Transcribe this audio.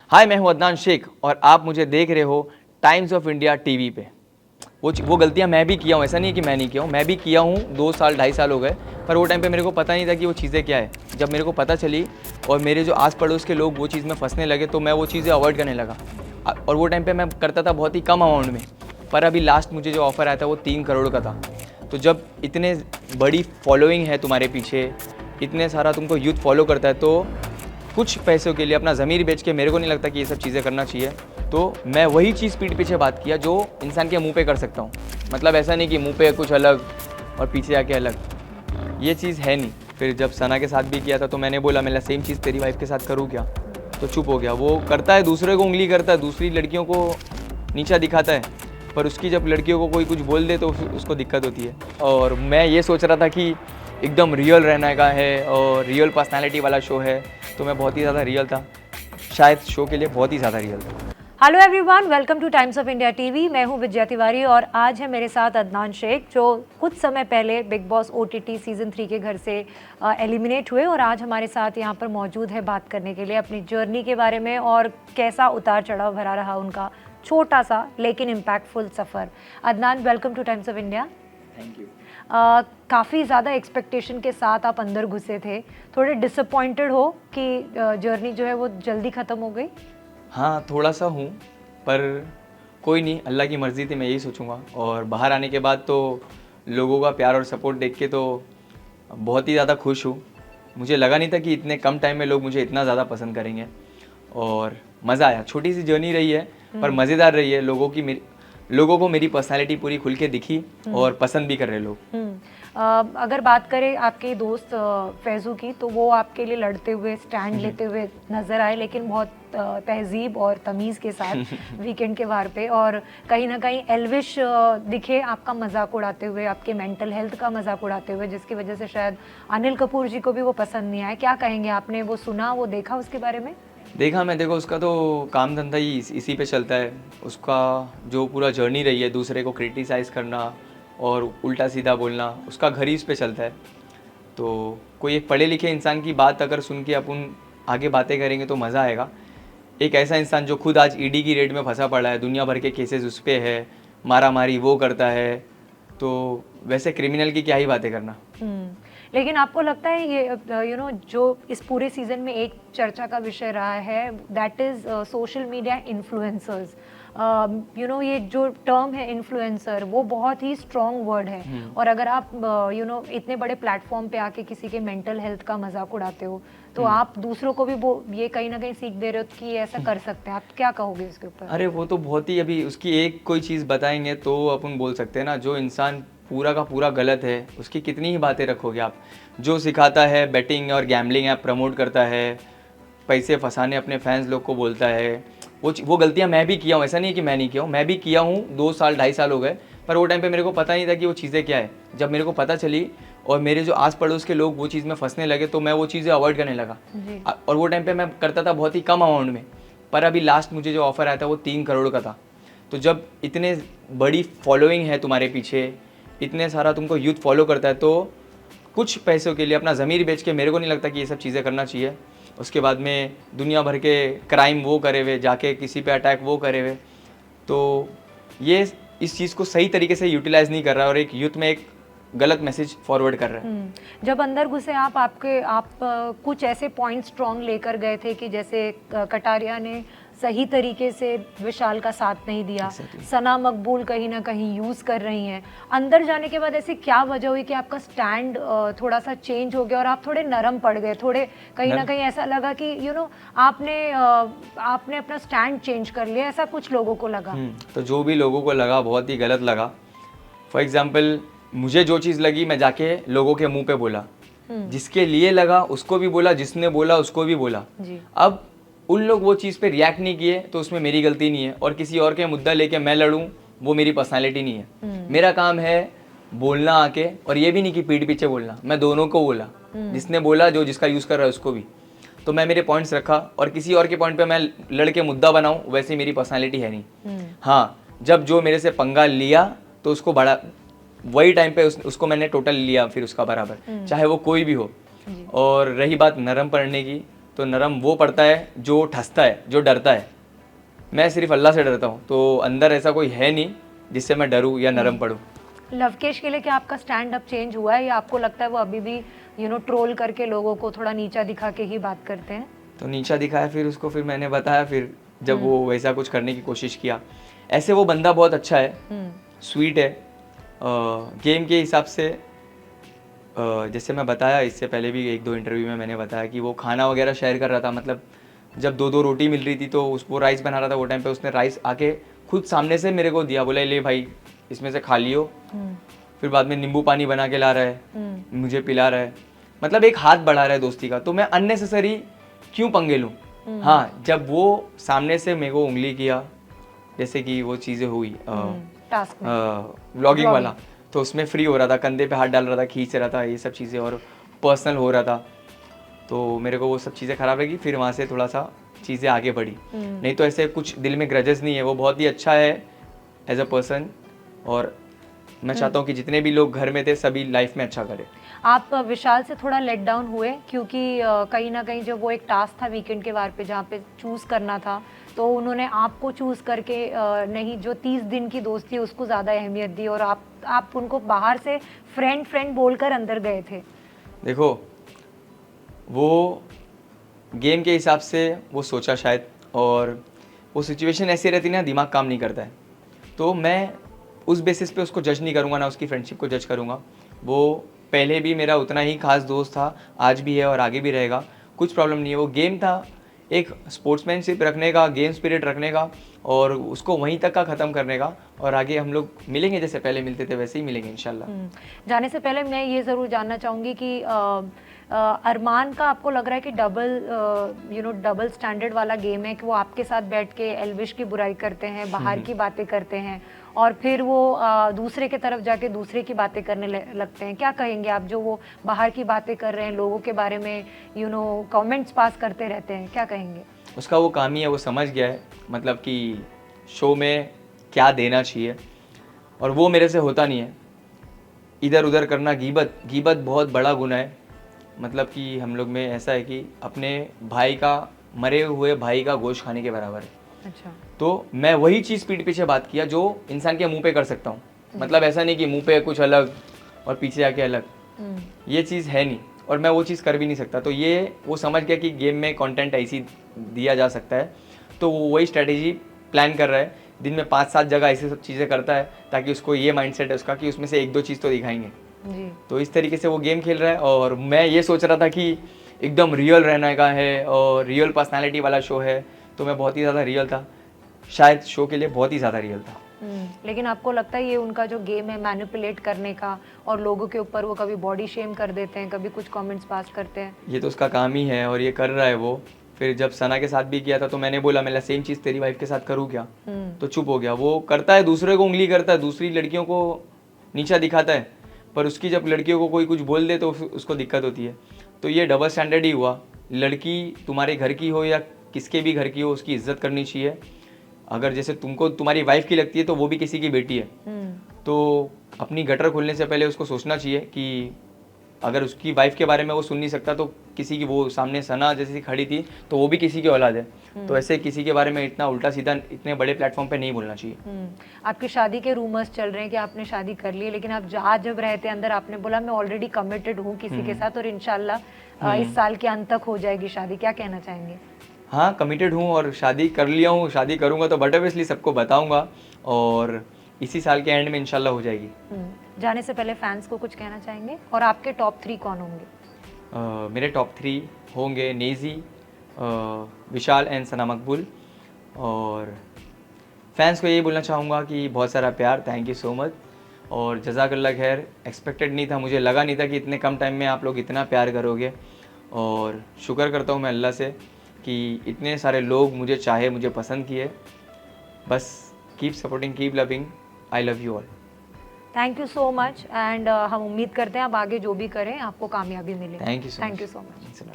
हाय, मैं हूं अदनान शेख और आप मुझे देख रहे हो टाइम्स ऑफ इंडिया टीवी पे। वो गलतियां मैं भी किया हूं, ऐसा नहीं है कि मैं नहीं किया हूं, मैं भी किया हूं। 2 साल 2.5 साल हो गए, पर वो टाइम पे मेरे को पता नहीं था कि वो चीज़ें क्या है। जब मेरे को पता चली और मेरे जो आस पड़ोस के लोग वो चीज़ में फंसने लगे तो मैं वो चीज़ें अवॉइड करने लगा। और वो टाइम पे मैं करता था बहुत ही कम अमाउंट में, पर अभी लास्ट मुझे जो ऑफ़र आया था वो 3 करोड़ का था। तो जब इतने बड़ी फॉलोइंग है तुम्हारे पीछे, इतने सारा तुमको यूथ फॉलो करता है, तो कुछ पैसों के लिए अपना ज़मीर बेच के मेरे को नहीं लगता कि ये सब चीज़ें करना चाहिए। तो मैं वही चीज़ पीठ पीछे बात किया जो इंसान के मुंह पे कर सकता हूँ। मतलब ऐसा नहीं कि मुंह पे कुछ अलग और पीछे आके अलग, ये चीज़ है नहीं। फिर जब सना के साथ भी किया था तो मैंने बोला मैं सेम चीज़ तेरी वाइफ के साथ करूँ क्या, तो चुप हो गया। वो करता है, दूसरे को उंगली करता है, दूसरी लड़कियों को नीचा दिखाता है, पर उसकी जब लड़कियों को कोई कुछ बोल दे तो उसको दिक्कत होती है। और मैं ये सोच रहा था कि एकदम रियल रहने का है और रियल पर्सनालिटी वाला शो है, तो मैं बहुत ही ज़्यादा रियल था, शायद शो के लिए बहुत ही ज़्यादा रियल था। Hello everyone, welcome two times of India TV. मैं हूं विद्या तिवारी और आज है मेरे साथ अदनान शेख, जो कुछ समय पहले बिग बॉस ओटीटी सीज़न 3 के घर से एलिमिनेट हुए और आज हमारे साथ यहां पर मौजूद है बात करने के लिए अपनी जर्नी के बारे में और कैसा उतार चढ़ाव भरा रहा उनका छोटा सा लेकिन impactful suffer. Adnan, welcome two times of India. Thank you. काफ़ी ज़्यादा एक्सपेक्टेशन के साथ आप अंदर घुसे थे, थोड़े डिसअपॉइंटेड हो कि जर्नी जो है वो जल्दी ख़त्म हो गई? हाँ, थोड़ा सा हूँ, पर कोई नहीं, अल्लाह की मर्ज़ी थी, मैं यही सोचूंगा। और बाहर आने के बाद तो लोगों का प्यार और सपोर्ट देख के तो बहुत ही ज़्यादा खुश हूँ। मुझे लगा नहीं था कि इतने कम टाइम में लोग मुझे इतना ज़्यादा पसंद करेंगे और मज़ा आया। छोटी सी जर्नी रही है पर मज़ेदार रही है। लोगों को मेरी पर्सनालिटी पूरी खुल के दिखी और पसंद भी कर रहे लोग। अगर बात करें आपके दोस्त फैज़ू की, तो वो आपके लिए लड़ते हुए, स्टैंड लेते हुए नज़र आए, लेकिन बहुत तहजीब और तमीज़ के साथ वीकेंड के वार पे, और कहीं ना कहीं एल्विश दिखे आपका मजाक उड़ाते हुए, आपके मेंटल हेल्थ का मजाक उड़ाते हुए, जिसकी वजह से शायद अनिल कपूर जी को भी वो पसंद नहीं आया। क्या कहेंगे, आपने वो सुना, वो देखा उसके बारे में? देखा, मैं देखो उसका तो काम धंधा ही इसी पे चलता है। उसका जो पूरा जर्नी रही है, दूसरे को क्रिटिसाइज़ करना और उल्टा सीधा बोलना, उसका घर ही इस पे चलता है। तो कोई एक पढ़े लिखे इंसान की बात अगर सुन के अपन आगे बातें करेंगे तो मज़ा आएगा। एक ऐसा इंसान जो खुद आज ईडी की रेड में फंसा पड़ा है, दुनिया भर के केसेस उस पर है, मारा मारी वो करता है, तो वैसे क्रिमिनल की क्या ही बातें करना। लेकिन आपको लगता है ये जो इस पूरे सीजन में एक चर्चा का विषय रहा है, that is social media influencers. ये जो टर्म है इन्फ्लुएंसर, वो बहुत ही स्ट्रॉन्ग वर्ड है। और अगर आप इतने बड़े प्लेटफॉर्म पे आके किसी के मेंटल हेल्थ का मजाक उड़ाते हो, तो आप दूसरों को भी वो ये कहीं ना कहीं सीख दे रहे हो कि ऐसा कर सकते हैं। आप क्या कहोगे इसके ऊपर? अरे वो तो बहुत ही, अभी उसकी एक कोई चीज़ बताएंगे तो अपन बोल सकते हैं ना। जो इंसान पूरा का पूरा गलत है, उसकी कितनी ही बातें रखोगे आप। जो सिखाता है बेटिंग और गैम्बलिंग ऐप प्रमोट करता है, पैसे फंसाने अपने फैंस लोग को बोलता है, वो गलतियां मैं भी किया हूँ, ऐसा नहीं है कि मैं नहीं किया हूँ, मैं भी किया हूँ। 2 साल 2.5 साल हो गए, पर वो टाइम पे मेरे को पता नहीं था कि वो चीज़ें क्या है। जब मेरे को पता चली और मेरे जो आस पड़ोस के लोग वो चीज़ में फंसने लगे तो मैं वो चीज़ें अवॉइड करने लगा। और वो टाइम पे मैं करता था बहुत ही कम अमाउंट में, पर अभी लास्ट मुझे जो ऑफ़र आया था वो 3 करोड़ का था। तो जब इतने बड़ी फॉलोइंग है तुम्हारे पीछे, इतने सारा तुमको यूथ फॉलो करता है, तो कुछ पैसों के लिए अपना ज़मीर बेच के मेरे को नहीं लगता कि ये सब चीज़ें करना चाहिए। उसके बाद में दुनिया भर के क्राइम वो करे हुए, जाके किसी पे अटैक वो करे हुए, तो ये इस चीज़ को सही तरीके से यूटिलाइज़ नहीं कर रहा है और एक यूथ में एक गलत मैसेज फॉरवर्ड कर रहा है। जब अंदर घुसे आप कुछ ऐसे पॉइंट स्ट्रॉन्ग लेकर गए थे कि जैसे कटारिया ने सही तरीके से विशाल का साथ नहीं दिया, सना मकबूल कहीं ना कहीं यूज़ कर रही हैं। अंदर जाने के बाद ऐसी क्या वजह हुई कि आपका स्टैंड थोड़ा सा चेंज हो गया और आप थोड़े नरम पड़ गए, थोड़े कहीं ना कहीं ऐसा लगा कि आपने अपना स्टैंड चेंज कर लिया, ऐसा कुछ लोगों को लगा? तो जो भी लोगों को लगा बहुत ही गलत लगा। फॉर एग्जाम्पल, मुझे जो चीज़ लगी मैं जाके लोगों के मुंह पे बोला, जिसके लिए लगा उसको भी बोला, जिसने बोला उसको भी बोला। अब उन लोग वो चीज़ पे रिएक्ट नहीं किए तो उसमें मेरी गलती नहीं है, और किसी और के मुद्दा लेके मैं लड़ूं वो मेरी पर्सनालिटी नहीं है। मेरा काम है बोलना आके, और ये भी नहीं कि पीठ पीछे बोलना, मैं दोनों को बोला, जिसने बोला, जो जिसका यूज़ कर रहा है उसको भी। तो मैं मेरे पॉइंट्स रखा, और किसी और के पॉइंट पे मैं लड़के मुद्दा बनाऊं, वैसे मेरी पर्सनालिटी है नहीं। हाँ, जब जो मेरे से पंगा लिया तो उसको बड़ा, वही टाइम पे उसको मैंने टोटल लिया फिर उसका बराबर, चाहे वो कोई भी हो। और रही बात नरम पड़ने की, तो नरम वो पड़ता है जो ठसता है, जो डरता है। मैं सिर्फ अल्लाह से डरता हूँ, तो अंदर ऐसा कोई है नहीं जिससे मैं डरूँ या नरम पड़ूँ। लवकेश के लिए क्या आपका स्टैंड अप चेंज हुआ है या आपको लगता है वो अभी भी ट्रोल करके लोगों को थोड़ा नीचा दिखा के ही बात करते हैं? तो नीचा दिखाया, फिर उसको फिर मैंने बताया, फिर जब वो वैसा कुछ करने की कोशिश किया। ऐसे वो बंदा बहुत अच्छा है, स्वीट है। गेम के हिसाब से जैसे मैं बताया इससे पहले भी 1-2 इंटरव्यू में मैंने बताया कि वो खाना वगैरह शेयर कर रहा था। मतलब जब 2-2 रोटी मिल रही थी तो वो राइस बना रहा था, वो टाइम पे उसने राइस आके खुद सामने से मेरे को दिया, बोला ले भाई इसमें से खा लियो। फिर बाद में नींबू पानी बना के ला रहा है, मुझे पिला रहा है। मतलब एक हाथ बढ़ा रहा है दोस्ती का। तो मैं अननेसेसरी क्यों पंगे लूँ? हाँ, जब वो सामने से मेरे को उंगली किया, जैसे कि वो चीज़ें हुई व्लॉगिंग वाला, तो उसमें फ्री हो रहा था, कंधे पे हाथ डाल रहा था, खींच रहा था, ये सब चीज़ें और पर्सनल हो रहा था, तो मेरे को वो सब चीज़ें ख़राब लगी। फिर वहाँ से थोड़ा सा चीज़ें आगे बढ़ी। नहीं तो ऐसे कुछ दिल में ग्रजेस नहीं है, वो बहुत ही अच्छा है एज अ पर्सन। और मैं चाहता हूँ कि जितने भी लोग घर में थे सभी लाइफ में अच्छा करें। आप विशाल से थोड़ा लेट डाउन हुए क्योंकि कहीं ना कहीं जब वो एक टास्क था वीकेंड के वार पे जहाँ पे चूज़ करना था, तो उन्होंने आपको चूज़ करके नहीं, जो 30 दिन की दोस्ती है उसको ज़्यादा अहमियत दी और आप उनको बाहर से फ्रेंड बोलकर अंदर गए थे। देखो, वो गेम के हिसाब से वो सोचा शायद, और वो सिचुएशन ऐसी रहती ना, दिमाग काम नहीं करता है। तो मैं उस बेसिस पे उसको जज नहीं करूँगा, ना उसकी फ्रेंडशिप को जज करूँगा। वो पहले भी मेरा उतना ही खास दोस्त था, आज भी है और आगे भी रहेगा, कुछ प्रॉब्लम नहीं है। वो गेम था, एक स्पोर्ट्समैनशिप रखने का, गेम स्पिरिट रखने का, और उसको वहीं तक का ख़त्म करने का। और आगे हम लोग मिलेंगे, जैसे पहले मिलते थे वैसे ही मिलेंगे इंशाल्लाह। जाने से पहले मैं ये ज़रूर जानना चाहूँगी कि अरमान का आपको लग रहा है कि डबल स्टैंडर्ड वाला गेम है कि वो आपके साथ बैठ के एल्विश की बुराई करते हैं, बाहर की बातें करते हैं और फिर वो दूसरे के तरफ जाके दूसरे की बातें करने लगते हैं। क्या कहेंगे आप, जो वो बाहर की बातें कर रहे हैं, लोगों के बारे में कमेंट्स पास करते रहते हैं, क्या कहेंगे? उसका वो काम ही है, वो समझ गया है मतलब कि शो में क्या देना चाहिए, और वो मेरे से होता नहीं है। इधर उधर करना, गीबत बहुत बड़ा गुनाह है। मतलब कि हम लोग में ऐसा है कि अपने भाई का, मरे हुए भाई का गोश्त खाने के बराबर है। अच्छा। तो मैं वही चीज़ पीठ पीछे बात किया जो इंसान के मुंह पे कर सकता हूँ। मतलब ऐसा नहीं कि मुंह पे कुछ अलग और पीछे आके अलग, ये चीज़ है नहीं, और मैं वो चीज़ कर भी नहीं सकता। तो ये वो समझ गया कि गेम में कंटेंट ऐसी दिया जा सकता है, तो वो वही स्ट्रेटेजी प्लान कर रहा है। दिन में 5-7 जगह ऐसी सब चीज़ें करता है ताकि उसको ये माइंडसेट है उसका कि उसमें से 1-2 चीज़ तो दिखाएंगे जी। तो इस तरीके से वो गेम खेल रहा है। और मैं ये सोच रहा था कि एकदम रियल रहने का है और रियल पर्सनालिटी वाला शो है, तो मैं बहुत ही ज़्यादा रियल था, शायद शो के लिए बहुत ही ज़्यादा रियल था। लेकिन आपको लगता है ये उनका जो गेम है मैनिपुलेट करने का, और लोगों के ऊपर वो कभी बॉडी शेम कर देते हैं, कभी कुछ कमेंट्स पास करते हैं? ये तो उसका काम ही है और ये कर रहा है वो। फिर जब सना के साथ भी किया था तो मैंने बोला मैं सेम चीज़ तेरी वाइफ के साथ करूँ क्या, तो चुप हो गया। वो करता है, दूसरे को उंगली करता है, दूसरी लड़कियों को नीचा दिखाता है, पर उसकी जब लड़कियों को कोई कुछ बोल दे तो उसको दिक्कत होती है। तो ये डबल स्टैंडर्ड ही हुआ। लड़की तुम्हारे घर की हो या किसके भी घर की हो, उसकी इज्जत करनी चाहिए। अगर जैसे तुमको तुम्हारी वाइफ की लगती है तो वो भी किसी की बेटी है, तो अपनी गटर खोलने से पहले उसको सोचना चाहिए कि अगर उसकी वाइफ के बारे में वो सुन नहीं सकता तो किसी की, वो सामने सना जैसी खड़ी थी तो वो भी किसी की औलाद है, तो ऐसे किसी के बारे में इतना उल्टा सीधा इतने बड़े प्लेटफॉर्म पे नहीं बोलना चाहिए। आपकी शादी के रूमर्स चल रहे हैं कि आपने शादी कर ली, लेकिन आप जब रहते अंदर आपने बोला मैं ऑलरेडी कमिटेड हूँ किसी के साथ और इंशाल्लाह इस साल के अंत तक हो जाएगी शादी, क्या कहना चाहेंगे? हाँ, कमिटेड हूँ और शादी कर लिया हूँ, शादी करूँगा तो बट ऑब्वियसली सबको बताऊँगा और इसी साल के एंड में इंशाल्लाह हो जाएगी। जाने से पहले फैंस को कुछ कहना चाहेंगे? और आपके टॉप 3 कौन होंगे? मेरे टॉप 3 होंगे नेजी, विशाल एंड सना मकबूल। और फैंस को यही बोलना चाहूँगा कि बहुत सारा प्यार, थैंक यू सो मच और जज़ाकल्लाह खैर। एक्सपेक्टेड नहीं था, मुझे लगा नहीं था कि इतने कम टाइम में आप लोग इतना प्यार करोगे, और शुक्र करता हूँ मैं अल्लाह से कि इतने सारे लोग मुझे चाहे, मुझे पसंद किए। बस keep supporting, keep loving, I love you all. Thank you so much and हम उम्मीद करते हैं आप आगे जो भी करें आपको कामयाबी मिले। Thank you so much. Thank you so much.